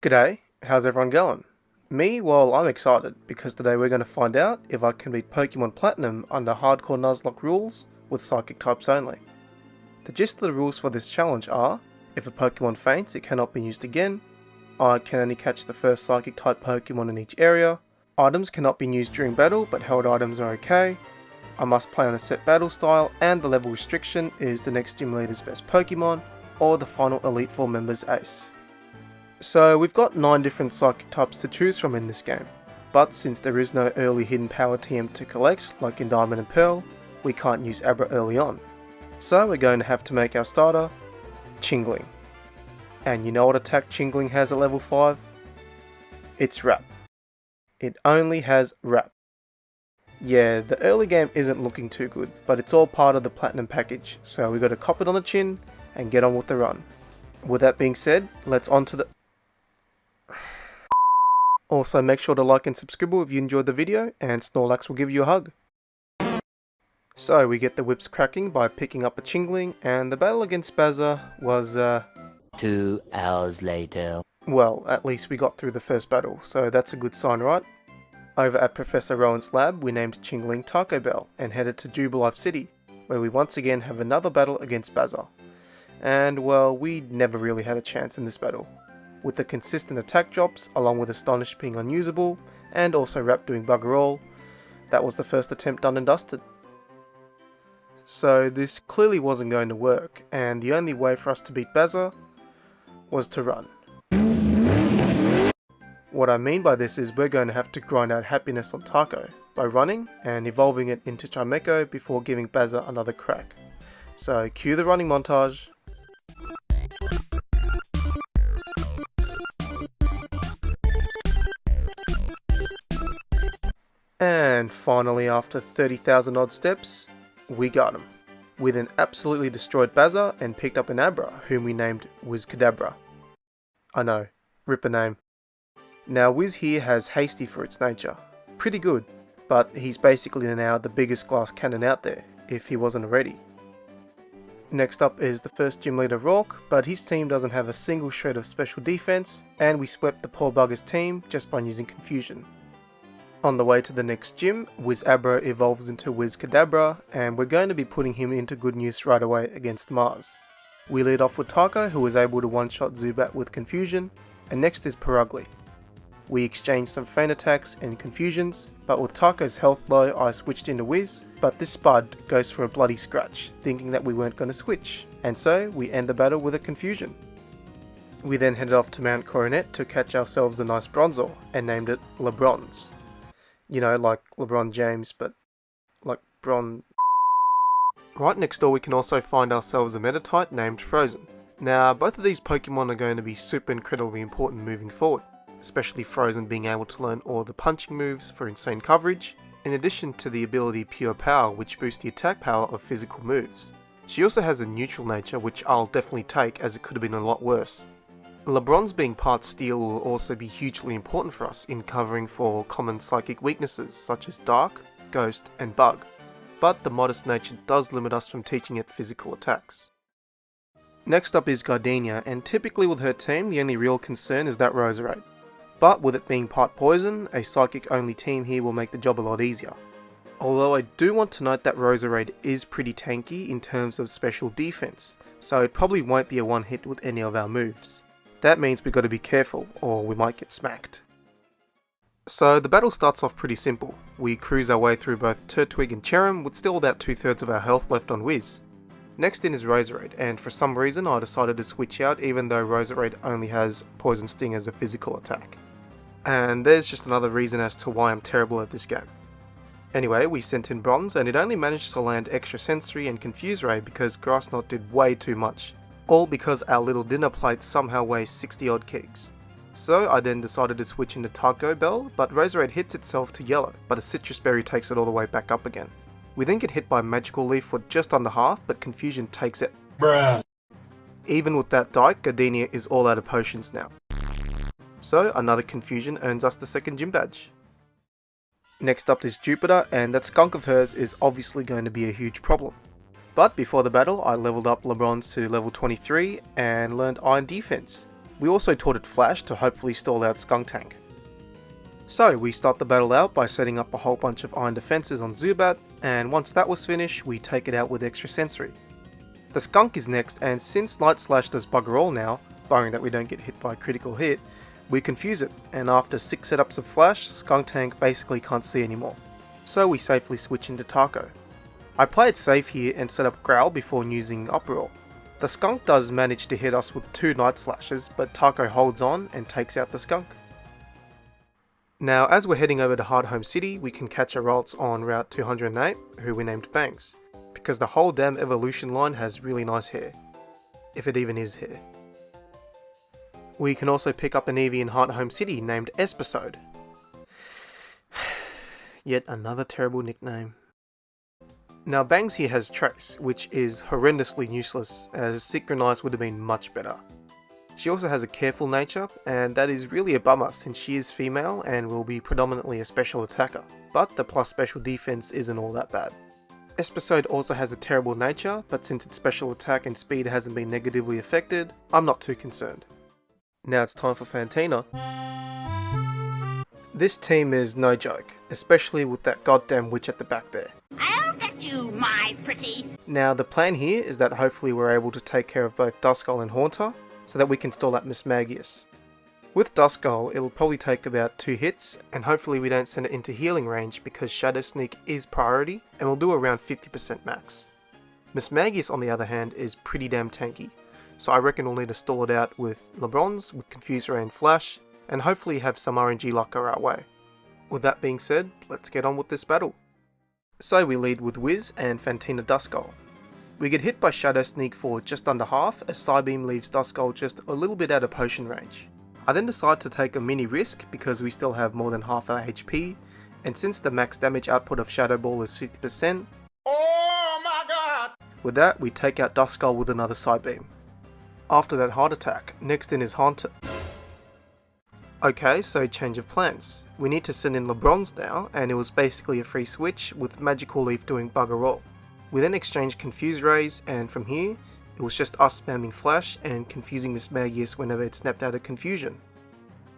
G'day, how's everyone going? Me, well, I'm excited because today we're going to find out if I can beat Pokemon Platinum under hardcore Nuzlocke rules with psychic types only. The gist of the rules for this challenge are, if a Pokemon faints it cannot be used again, I can only catch the first psychic type Pokemon in each area, items cannot be used during battle but held items are okay, I must play on a set battle style and the level restriction is the next gym leader's best Pokemon or the final Elite Four member's ace. So we've got 9 different psychic types to choose from in this game, but since there is no early hidden power TM to collect like in Diamond and Pearl, we can't use Abra early on. So we're going to have to make our starter, Chingling. And you know what attack Chingling has at level 5? It's Wrap. It only has Wrap. Yeah, the early game isn't looking too good, but it's all part of the Platinum package, so we got to cop it on the chin and get on with the run. With that being said, let's on to the... Also, make sure to like and subscribe if you enjoyed the video, and Snorlax will give you a hug. So, we get the whips cracking by picking up a Chingling, and the battle against Bazza was, 2 hours later. well, at least we got through the first battle, so that's a good sign, right? Over at Professor Rowan's lab, we named Chingling Taco Bell, and headed to Jubilife City, where we once again have another battle against Bazza. And, well, we never really had a chance in this battle. With the consistent attack drops, along with Astonish being unusable, and also Wrap doing bugger all, that was the first attempt done and dusted. So this clearly wasn't going to work, and the only way for us to beat Bazza was to run. What I mean by this is we're going to have to grind out happiness on Taco by running and evolving it into Chimecho before giving Bazza another crack. So cue the running montage. And finally, after 30,000 odd steps, we got him. We then absolutely destroyed Bazza and picked up an Abra, whom we named Whizkadabra. I know, rip a name. Now Wiz here has Hasty for its nature. Pretty good, but he's basically now the biggest glass cannon out there, if he wasn't already. Next up is the first gym leader Rourke, but his team doesn't have a single shred of special defense, and we swept the poor bugger's team just by using confusion. On the way to the next gym, Wizabra evolves into Whizkadabra, and we're going to be putting him into good use right away against Mars. We lead off with Taco, who is able to one-shot Zubat with confusion, and next is Perugly. We exchange some feint attacks and confusions, but with Taco's health low I switched into Wiz, but this Spud goes for a bloody scratch, thinking that we weren't going to switch, and so we end the battle with a confusion. We then headed off to Mount Coronet to catch ourselves a nice Bronzor, and named it LeBronze. You know, like LeBron James, but like Right next door we can also find ourselves a Meditite named Frozen. Now, both of these Pokemon are going to be super incredibly important moving forward, especially Frozen being able to learn all the punching moves for insane coverage, in addition to the ability Pure Power, which boosts the attack power of physical moves. She also has a neutral nature, which I'll definitely take as it could have been a lot worse. LeBronze being part steel will also be hugely important for us in covering for common psychic weaknesses such as Dark, Ghost and Bug, but the modest nature does limit us from teaching it physical attacks. Next up is Gardenia, and typically with her team the only real concern is that Roserade. But with it being part poison, a psychic only team here will make the job a lot easier. Although I do want to note that Roserade is pretty tanky in terms of special defense, so it probably won't be a one hit with any of our moves. That means we've got to be careful, or we might get smacked. So the battle starts off pretty simple. We cruise our way through both Turtwig and Cherrim with still about 2/3 of our health left on Wiz. Next in is Roserade, and for some reason I decided to switch out even though Roserade only has Poison Sting as a physical attack. And there's just another reason as to why I'm terrible at this game. Anyway, we sent in Bronze and it only managed to land Extra Sensory and Confuse Ray because Grass Knot did way too much. All because our little dinner plate somehow weighs 60 odd kegs. So I then decided to switch into Taco Bell, but Roserade hits itself to yellow, but a Citrus Berry takes it all the way back up again. We then get hit by Magical Leaf for just under half, but Confusion takes it. Bruh. Even with that dike, Gardenia is all out of potions now. So another Confusion earns us the second gym badge. Next up is Jupiter, and that skunk of hers is obviously going to be a huge problem. But before the battle I leveled up LeBronze to level 23 and learned Iron Defense, We also taught it Flash to hopefully stall out Skuntank. So we start the battle out by setting up a whole bunch of iron defenses on Zubat, and once that was finished, we take it out with extra sensory. The Skunk is next, and since Light Slash does bugger all now, barring that we don't get hit by a critical hit, we confuse it, and after 6 setups of Flash, Skuntank basically can't see anymore. So we safely switch into Taco. I play it safe here and set up Growl before using Uproar. The Skunk does manage to hit us with 2 Night Slashes, but Taco holds on and takes out the Skunk. Now, as we're heading over to Hardhome City, we can catch a Ralts on Route 208, who we named Bangs, because the whole damn evolution line has really nice hair. If it even is hair. We can also pick up an Eevee in Hardhome City named Espisode. Yet another terrible nickname. Now Bangs here has Trace, which is horrendously useless, as Synchronize would have been much better. She also has a careful nature, and that is really a bummer since she is female and will be predominantly a special attacker, but the plus special defense isn't all that bad. Espisode also has a terrible nature, but since its special attack and speed hasn't been negatively affected, I'm not too concerned. Now it's time for Fantina. This team is no joke, especially with that goddamn witch at the back there. I'll get you, my pretty. Now the plan here is that hopefully we're able to take care of both Duskull and Haunter, so that we can stall out Mismagius. With Duskull, it'll probably take about 2 hits, and hopefully we don't send it into healing range because Shadow Sneak is priority, and we'll do around 50% max. Mismagius on the other hand is pretty damn tanky, so I reckon we'll need to stall it out with LeBron's, with Confuse Ray and Flash, and hopefully have some RNG luck go our way. With that being said, let's get on with this battle. So we lead with Wiz and Fantina Duskull. We get hit by Shadow Sneak for just under half, as Psybeam leaves Duskull just a little bit out of potion range. I then decide to take a mini risk because we still have more than half our HP, and since the max damage output of Shadow Ball is 50%, oh my god! With that, we take out Duskull with another Psybeam. After that heart attack, next in is Haunter. Okay, so change of plans. We need to send in LeBron's now, and it was basically a free switch with Magical Leaf doing bugger all. We then exchanged Confuse Rays, and from here, it was just us spamming Flash and confusing Mismagius whenever it snapped out of confusion.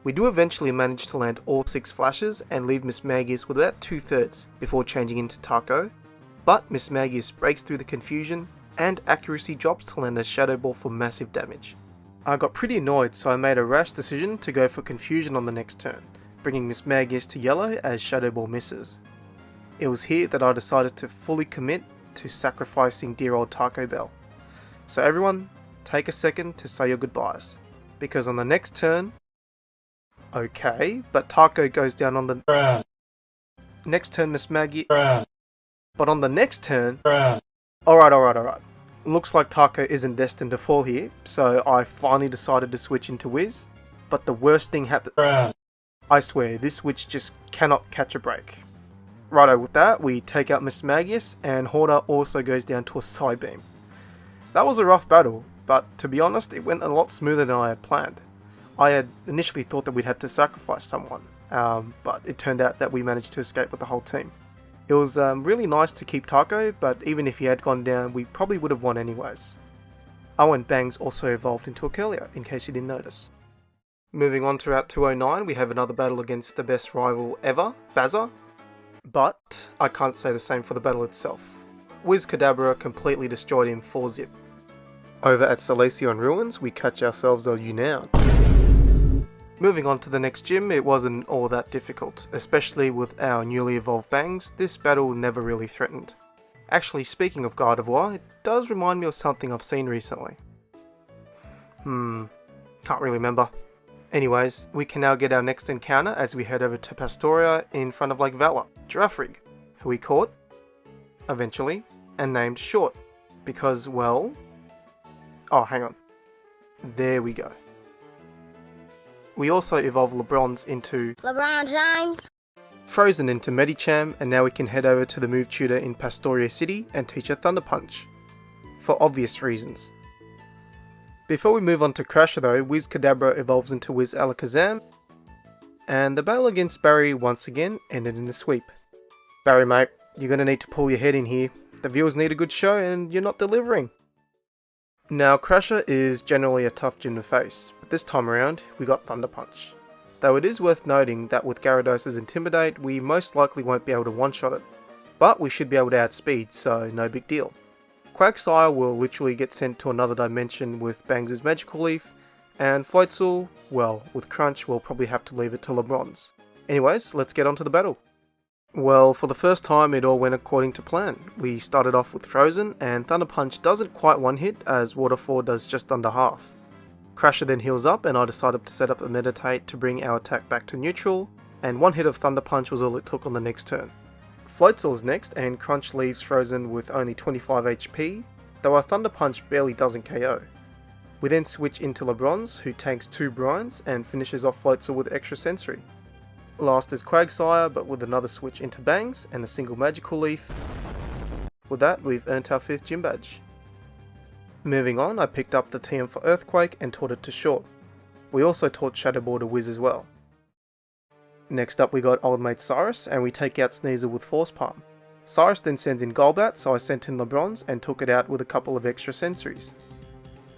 We do eventually manage to land all 6 flashes and leave Mismagius with about 2/3 before changing into Taco, but Mismagius breaks through the confusion and accuracy drops to land a Shadow Ball for massive damage. I got pretty annoyed, so I made a rash decision to go for confusion on the next turn, bringing Mismagius to yellow as Shadow Ball misses. It was here that I decided to fully commit to sacrificing dear old Taco Bell. So everyone, take a second to say your goodbyes, because on the next turn, okay, but Taco goes down on the next turn, Mismagius, but on the next turn, alright. Looks like Taco isn't destined to fall here, so I finally decided to switch into Wiz, but the worst thing happened. I swear, this witch just cannot catch a break. Righto, with that, we take out Mismagius, and Haunter also goes down to a Psybeam. That was a rough battle, but to be honest, it went a lot smoother than I had planned. I had initially thought that we'd had to sacrifice someone, but it turned out that we managed to escape with the whole team. It was really nice to keep Taco, but even if he had gone down, we probably would have won anyways. Oh, and Bangs also evolved into a Curlier, in case you didn't notice. Moving on to Route 209, we have another battle against the best rival ever, Bazza. But I can't say the same for the battle itself. Wiz Kadabra completely destroyed him 4-zip. Over at Salacion Ruins, we catch ourselves a Unown. Moving on to the next gym, it wasn't all that difficult, especially with our newly evolved Bangs. This battle never really threatened. Actually, speaking of Gardevoir, it does remind me of something I've seen recently. Can't really remember. Anyways, we can now get our next encounter as we head over to Pastoria in front of Lake Valor, Giraffrig, who we caught, eventually, and named Short, because, well... oh, hang on. There we go. We also evolved LeBron's into LeBron James. Frozen into Medicham, and now we can head over to the move tutor in Pastoria City and teach her Thunder Punch. For obvious reasons. Before we move on to Crasher though, Wiz Kadabra evolves into Wiz Alakazam, and the battle against Barry once again ended in a sweep. Barry mate, you're gonna need to pull your head in here. The viewers need a good show and you're not delivering. Now Crasher is generally a tough gym to face, But this time around, we got Thunder Punch. Though it is worth noting that with Gyarados' Intimidate, we most likely won't be able to one-shot it. But we should be able to outspeed, so no big deal. Quagsire will literally get sent to another dimension with Bangs' Magical Leaf, and Floatzel, well, with Crunch we'll probably have to leave it to LeBron's. Anyways, let's get on to the battle. Well, for the first time it all went according to plan. We started off with Frozen, and Thunder Punch doesn't quite one-hit as Waterfall does just under half. Crasher then heals up, and I decided to set up a Meditate to bring our attack back to neutral, and one hit of Thunder Punch was all it took on the next turn. Floatzel's next, and Crunch leaves Frozen with only 25 HP, though our Thunder Punch barely doesn't KO. We then switch into LeBron's, who tanks 2 Brines and finishes off Floatzel with extra sensory. Last is Quagsire, but with another switch into Bangs and a single Magical Leaf. With that, we've earned our 5th gym badge. Moving on, I picked up the TM for Earthquake and taught it to Short. We also taught Shadow Ball to Wiz as well. Next up we got old mate Cyrus, and we take out Sneasel with Force Palm. Cyrus then sends in Golbat, so I sent in LeBron's and took it out with a couple of extra sensories.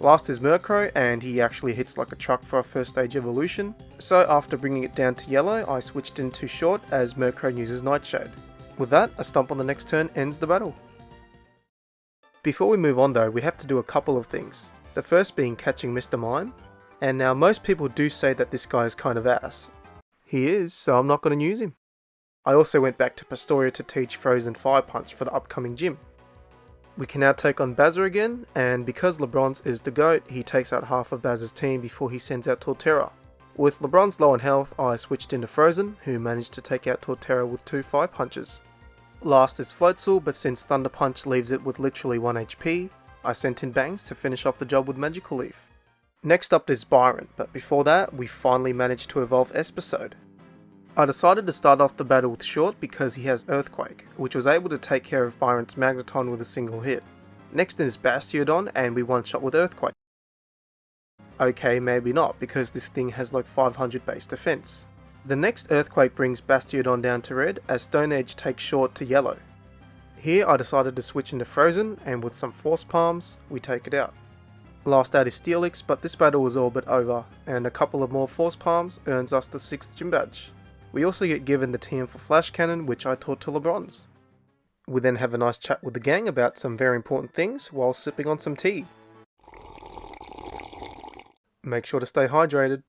Last is Murkrow, and he actually hits like a truck for a first stage evolution, so after bringing it down to yellow I switched into Short as Murkrow uses Nightshade. With that, a stomp on the next turn ends the battle. Before we move on though, we have to do a couple of things. The first being catching Mr. Mime, and now most people do say that this guy is kind of ass. He is, so I'm not going to use him. I also went back to Pastoria to teach Frozen Fire Punch for the upcoming gym. We can now take on Bazza again, and because LeBron's is the GOAT, he takes out half of Bazza's team before he sends out Torterra. With LeBron's low on health, I switched into Frozen, who managed to take out Torterra with 2 Fire Punches. Last is Floatzel, but since Thunder Punch leaves it with literally 1 HP, I sent in Bangs to finish off the job with Magical Leaf. Next up is Byron, but before that, we finally managed to evolve Espasode. I decided to start off the battle with Short because he has Earthquake, which was able to take care of Byron's Magneton with a single hit. Next is Bastiodon, and we one-shot with Earthquake. Okay, maybe not, because this thing has like 500 base defense. The next Earthquake brings Bastiodon down to red, as Stone Edge takes Short to yellow. Here I decided to switch into Frozen, and with some Force Palms, we take it out. Last out is Steelix, but this battle was all but over, and a couple of more Force Palms earns us the 6th gym badge. We also get given the TM for Flash Cannon, which I taught to LeBron's. We then have a nice chat with the gang about some very important things while sipping on some tea. Make sure to stay hydrated.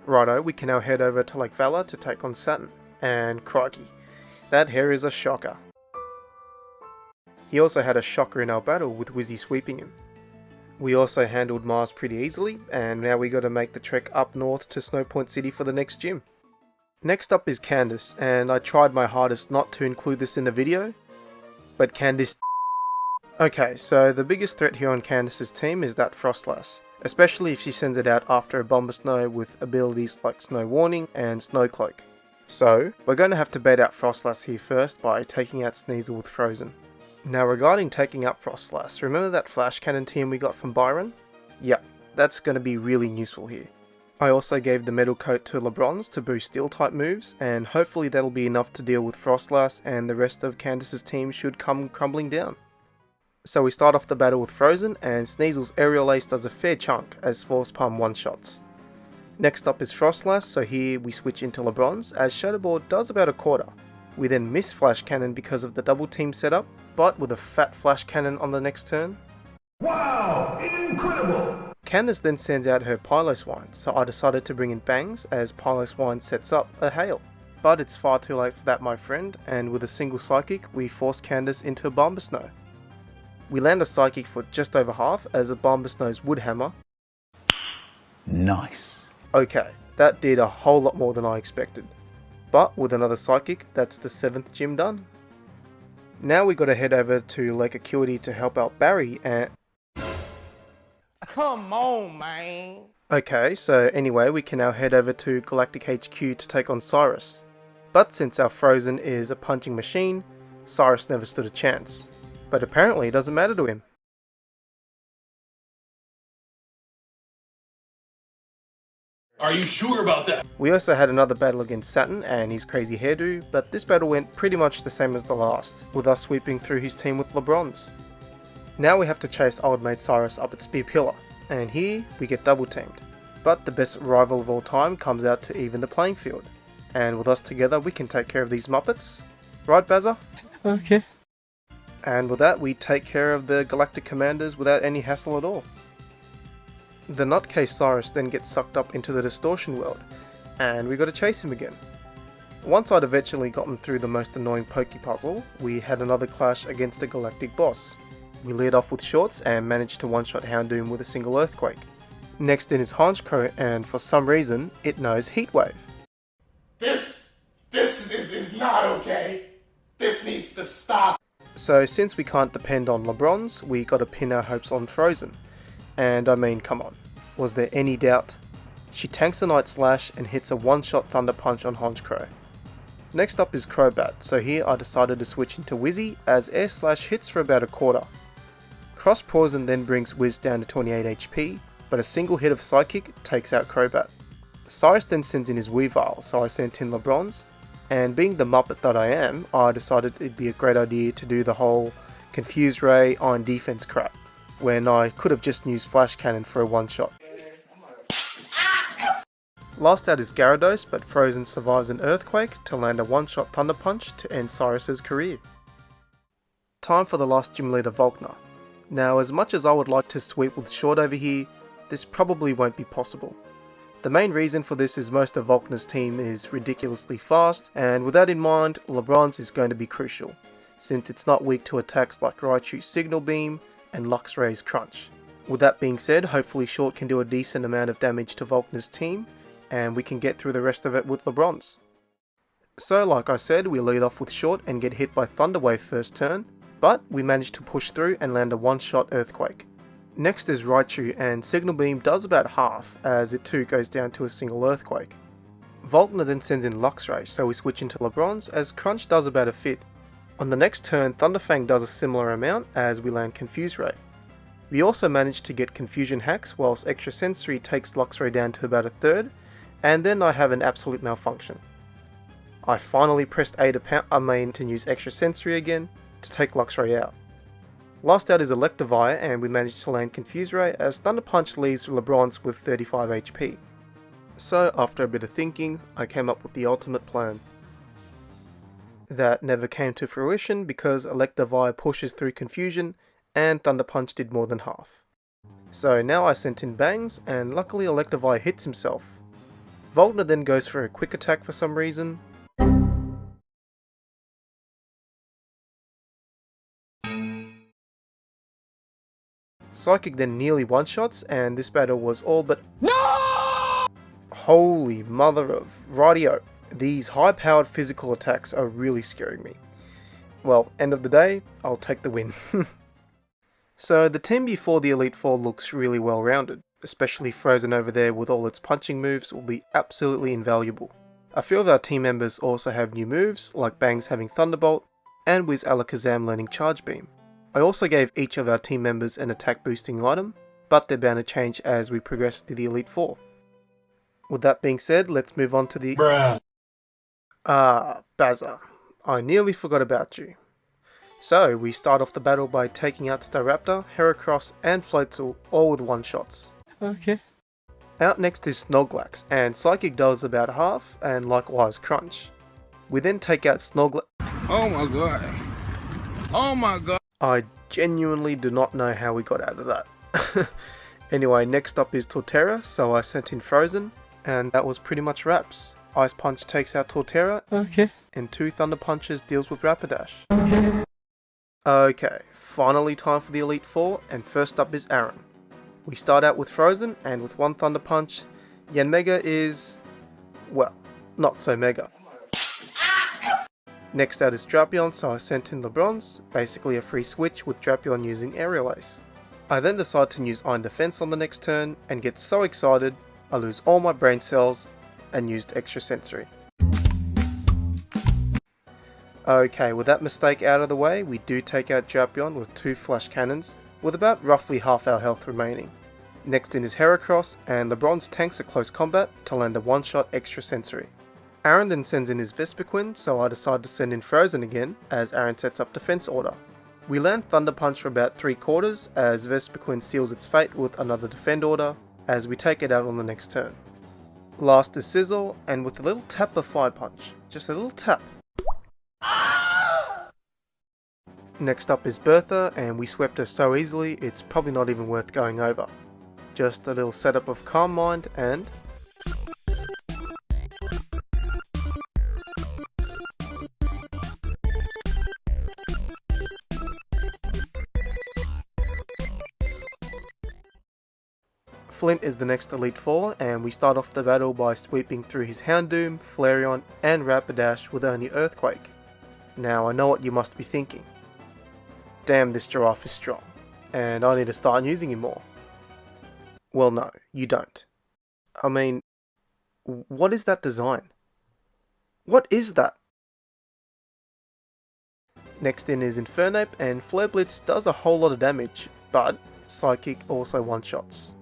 Righto, we can now head over to Lake Valor to take on Saturn, and crikey, that hair is a shocker. He also had a shocker in our battle with Wizzy sweeping him. We also handled Mars pretty easily, and now we gotta make the trek up north to Snow Point City for the next gym. Next up is Candace, and I tried my hardest not to include this in the video, but Candace. Okay, so the biggest threat here on Candace's team is that Frostlass, especially if she sends it out after a Bomber Snow with abilities like Snow Warning and Snow Cloak. So, we're going to have to bait out Frostlass here first by taking out Sneasel with Frozen. Now regarding taking out Frostlass, remember that Flash Cannon team we got from Byron? Yep, that's going to be really useful here. I also gave the Metal Coat to LeBron's to boost Steel type moves, and hopefully that'll be enough to deal with Frostlass, and the rest of Candace's team should come crumbling down. So we start off the battle with Frozen, and Sneasel's Aerial Ace does a fair chunk as Force Palm one-shots. Next up is Frostlass, so here we switch into LeBron's as Shadow Ball does about a quarter. We then miss Flash Cannon because of the double team setup, but with a fat Flash Cannon on the next turn. Wow! Incredible! Candace then sends out her Piloswine, so I decided to bring in Bangs as Piloswine sets up a Hail. But it's far too late for that, my friend, and with a single Psychic we force Candace into a Bomber Snow. We land a Psychic for just over half as a Bomber Snow's Wood Hammer. Nice. Okay, that did a whole lot more than I expected. But with another Psychic, that's the 7th gym done. Now we gotta head over to Lake Acuity to help out Barry and... Come on, man. Okay, so anyway, we can now head over to Galactic HQ to take on Cyrus. But since our Frozen is a punching machine, Cyrus never stood a chance. But apparently it doesn't matter to him. Are you sure about that? We also had another battle against Saturn and his crazy hairdo, but this battle went pretty much the same as the last, with us sweeping through his team with LeBron's. Now we have to chase old mate Cyrus up at Spear Pillar, and here we get double teamed. But the best rival of all time comes out to even the playing field. And with us together we can take care of these Muppets. Right, Bazza? Okay. And with that we take care of the Galactic Commanders without any hassle at all. The nutcase Cyrus then gets sucked up into the distortion world, and we gotta chase him again. Once I'd eventually gotten through the most annoying Poke puzzle, we had another clash against the Galactic boss. We led off with shorts and managed to one-shot Houndoom with a single Earthquake. Next in is Honchkrow, and for some reason, it knows Heatwave. This is not okay. This needs to stop. So since we can't depend on LeBrons, we gotta pin our hopes on Frozen. And I mean, come on, was there any doubt? She tanks a Night Slash and hits a one-shot Thunder Punch on Honchkrow. Next up is Crobat, so here I decided to switch into Wizzy as Air Slash hits for about a quarter. Cross Poison then brings Wiz down to 28 HP, but a single hit of Psychic takes out Crobat. Cyrus then sends in his Weavile, so I sent in LeBrons, and being the Muppet that I am, I decided it'd be a great idea to do the whole Confuse Ray, Iron Defense crap, when I could have just used Flash Cannon for a one-shot. Last out is Gyarados, but Frozen survives an Earthquake to land a one-shot Thunder Punch to end Cyrus's career. Time for the last gym leader, Volkner. Now, as much as I would like to sweep with Short over here, this probably won't be possible. The main reason for this is most of Volkner's team is ridiculously fast, and with that in mind, LeBron's is going to be crucial, since it's not weak to attacks like Raichu's Signal Beam and Luxray's Crunch. With that being said, hopefully Short can do a decent amount of damage to Volkner's team, and we can get through the rest of it with LeBron's. So like I said, we lead off with Short and get hit by Thunder Wave first turn, but we manage to push through and land a one-shot Earthquake. Next is Raichu, and Signal Beam does about half, as it too goes down to a single Earthquake. Volkner then sends in Luxray, so we switch into LeBron's as Crunch does about a fifth. On the next turn, Thunderfang does a similar amount as we land Confuse Ray. We also manage to get Confusion Hacks, whilst Extrasensory takes Luxray down to about a third, and then I have an absolute malfunction. I finally pressed A to use Extrasensory again to take Luxray out. Last out is Electivire, and we managed to land Confuse Ray as Thunder Punch leaves LeBron's with 35 HP. So after a bit of thinking, I came up with the ultimate plan. That never came to fruition because Electivire pushes through Confusion and Thunder Punch did more than half. So now I sent in Bangs, and luckily Electivire hits himself. Volkner then goes for a quick attack for some reason. Psychic then nearly one-shots, and this battle was all but NO! Holy mother of radio. These high-powered physical attacks are really scaring me. Well, end of the day, I'll take the win. So the team before the Elite Four looks really well rounded. Especially Frozen over there with all its punching moves will be absolutely invaluable. A few of our team members also have new moves, like Bangs having Thunderbolt, and Wiz Alakazam learning Charge Beam. I also gave each of our team members an attack boosting item, but they're bound to change as we progress through the Elite Four. With that being said, let's move on to the... Bazza. I nearly forgot about you. So, we start off the battle by taking out Staraptor, Heracross, and Floatzel all with one-shots. Okay. Out next is Snorlax, and Psychic does about half, and likewise Crunch. We then take out Snorlax. Oh my god. Oh my god. I genuinely do not know how we got out of that. Anyway, next up is Torterra, so I sent in Frozen, and that was pretty much wraps. Ice Punch takes out Torterra, Okay. and 2 Thunder Punches deals with Rapidash. Okay. Okay, finally time for the Elite Four, and first up is Aaron. We start out with Frozen, and with 1 Thunder Punch, Yanmega is... well, not so mega. Next out is Drapion, so I sent in LeBron's, basically a free switch with Drapion using Aerial Ace. I then decide to use Iron Defense on the next turn, and get so excited, I lose all my brain cells, and used Extrasensory. Okay, with that mistake out of the way, we do take out Drapion with 2 Flash Cannons, with about roughly half our health remaining. Next in is Heracross, and LeBron's tanks a close combat to land a one-shot Extrasensory. Aaron then sends in his Vespiquen, so I decide to send in Frozen again, as Aaron sets up Defense Order. We land Thunder Punch for about 3/4, as Vespiquen seals its fate with another Defend Order, as we take it out on the next turn. Last is Sizzle, and with a little tap of Fire Punch. Just a little tap. Next up is Bertha, and we swept her so easily it's probably not even worth going over. Just a little setup of Calm Mind and... Flint is the next Elite Four, and we start off the battle by sweeping through his Houndoom, Flareon, and Rapidash with only Earthquake. Now I know what you must be thinking. Damn, this giraffe is strong, and I need to start using him more. Well no, you don't. I mean, what is that design? What is that? Next in is Infernape, and Flare Blitz does a whole lot of damage, but Psychic also one-shots.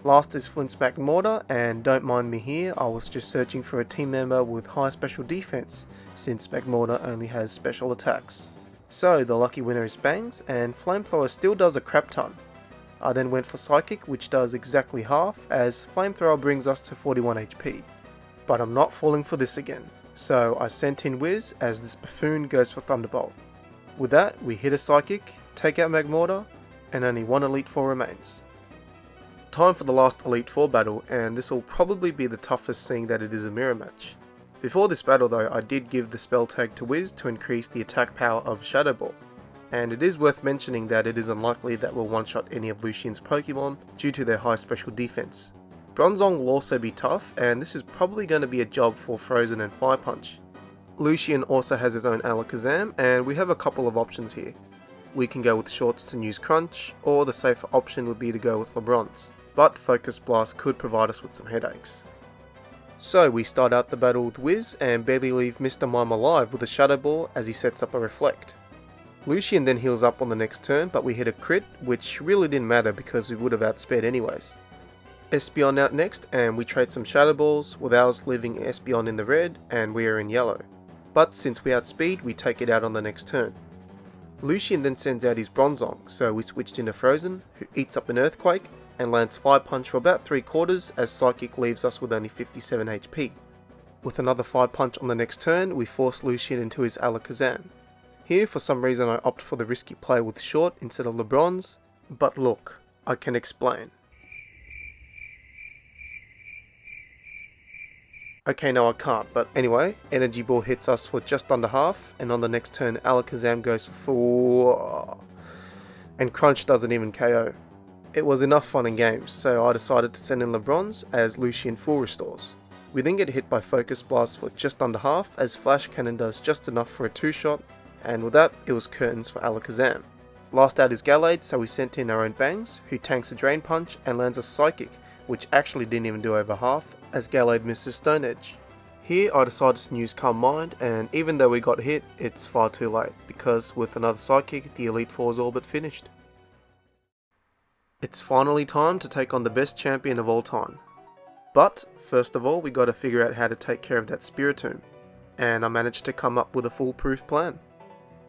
Last is Flint's Magmortar, and don't mind me here, I was just searching for a team member with high special defense, since Magmortar only has special attacks. So the lucky winner is Bangs, and Flamethrower still does a crap ton. I then went for Psychic, which does exactly half, as Flamethrower brings us to 41 HP. But I'm not falling for this again, so I sent in Wiz as this buffoon goes for Thunderbolt. With that, we hit a Psychic, take out Magmortar, and only one Elite Four remains. Time for the last Elite Four battle, and this will probably be the toughest seeing that it is a mirror match. Before this battle though, I did give the spell tag to Wiz to increase the attack power of Shadow Ball. And it is worth mentioning that it is unlikely that we'll one-shot any of Lucian's Pokemon due to their high special defense. Bronzong will also be tough, and this is probably going to be a job for Frozen and Fire Punch. Lucian also has his own Alakazam, and we have a couple of options here. We can go with Shorts to use Crunch, or the safer option would be to go with LeBron's. But Focus Blast could provide us with some headaches. So we start out the battle with Wiz and barely leave Mr. Mime alive with a Shadow Ball as he sets up a Reflect. Lucian then heals up on the next turn, but we hit a crit, which really didn't matter because we would have outspared anyways. Espeon out next, and we trade some Shadow Balls, with ours leaving Espeon in the red and we are in yellow. But since we outspeed, we take it out on the next turn. Lucian then sends out his Bronzong, so we switched into Frozen, who eats up an Earthquake, and lands Fire Punch for about 3/4 as Psychic leaves us with only 57 HP. With another Fire Punch on the next turn, we force Lucian into his Alakazam. Here for some reason I opt for the risky play with Short instead of LeBron's, but look, I can explain. Okay, no I can't, but anyway, Energy Ball hits us for just under half, and on the next turn Alakazam goes for 4... and Crunch doesn't even KO. It was enough fun and games, so I decided to send in LeBron's as Lucian full restores. We then get hit by Focus Blast for just under half as Flash Cannon does just enough for a 2-shot, and with that it was curtains for Alakazam. Last out is Gallade, so we sent in our own Bangs, who tanks a Drain Punch and lands a Psychic, which actually didn't even do over half as Gallade misses Stone Edge. Here I decided to use Calm Mind, and even though we got hit, it's far too late, because with another Psychic the Elite Four is all but finished. It's finally time to take on the best champion of all time. But, first of all, we gotta figure out how to take care of that Spiritomb. And I managed to come up with a foolproof plan.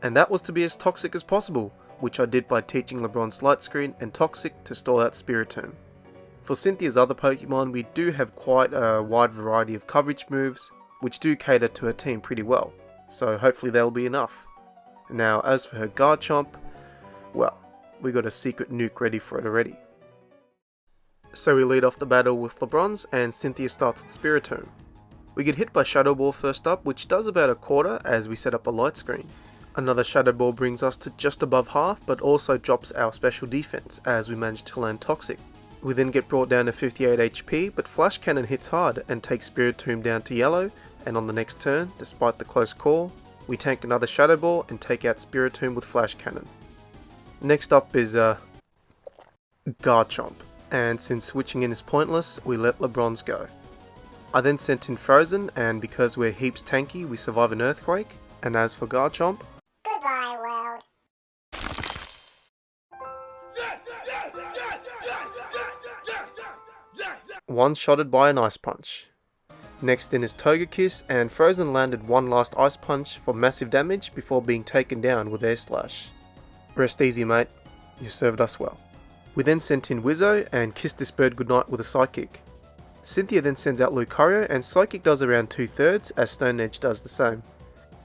And that was to be as toxic as possible, which I did by teaching LeBron's Light Screen and Toxic to stall out Spiritomb. For Cynthia's other Pokemon, we do have quite a wide variety of coverage moves, which do cater to her team pretty well, so hopefully that'll be enough. Now, as for her Garchomp, well, we got a secret nuke ready for it already. So we lead off the battle with LeBron's, and Cynthia starts with Spiritomb. We get hit by Shadow Ball first up, which does about 1/4 as we set up a Light Screen. Another Shadow Ball brings us to just above half, but also drops our special defense as we manage to land Toxic. We then get brought down to 58 HP, but Flash Cannon hits hard and takes Spiritomb down to yellow, and on the next turn, despite the close call, we tank another Shadow Ball and take out Spiritomb with Flash Cannon. Next up is Garchomp, and since switching in is pointless, we let LeBron's go. I then sent in Frozen, and because we're heaps tanky, we survive an Earthquake, and as for Garchomp, Goodbye, world. one-shotted by an Ice Punch. Next in is Togekiss, and Frozen landed one last Ice Punch for massive damage before being taken down with Air Slash. Rest easy mate, you served us well. We then sent in Wizzo and kissed this bird goodnight with a Psychic. Cynthia then sends out Lucario and Psychic does around 2/3 as Stone Edge does the same.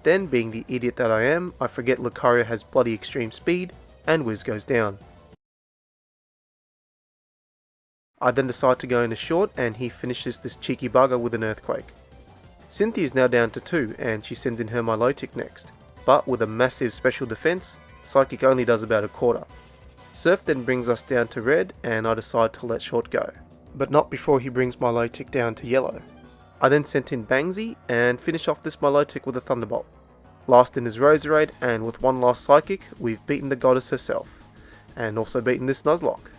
Then, being the idiot that I am, I forget Lucario has bloody extreme speed and Wiz goes down. I then decide to go in a short and he finishes this cheeky bugger with an Earthquake. Cynthia is now down to 2 and she sends in her Milotic next, but with a massive special defense, Psychic only does about a quarter. Surf then brings us down to red and I decide to let short go, but not before he brings Milotic down to yellow. I then sent in Bangsy and finish off this Milotic with a Thunderbolt. Last in is Roserade, and with one last Psychic, we've beaten the goddess herself, and also beaten this Nuzlocke.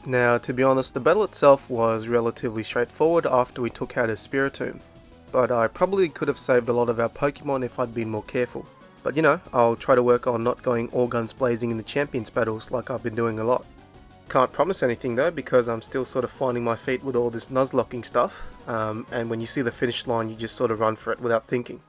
Now, to be honest, the battle itself was relatively straightforward after we took out his Spiritomb, but I probably could have saved a lot of our Pokemon if I'd been more careful. But you know, I'll try to work on not going all guns blazing in the champions battles like I've been doing a lot. Can't promise anything though, because I'm still sort of finding my feet with all this Nuzlocking stuff, and when you see the finish line you just sort of run for it without thinking.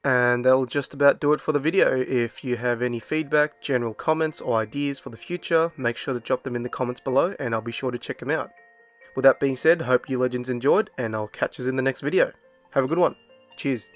And that'll just about do it for the video. If you have any feedback, general comments or ideas for the future, make sure to drop them in the comments below and I'll be sure to check them out. With that being said, hope you legends enjoyed and I'll catch you in the next video. Have a good one. Cheers.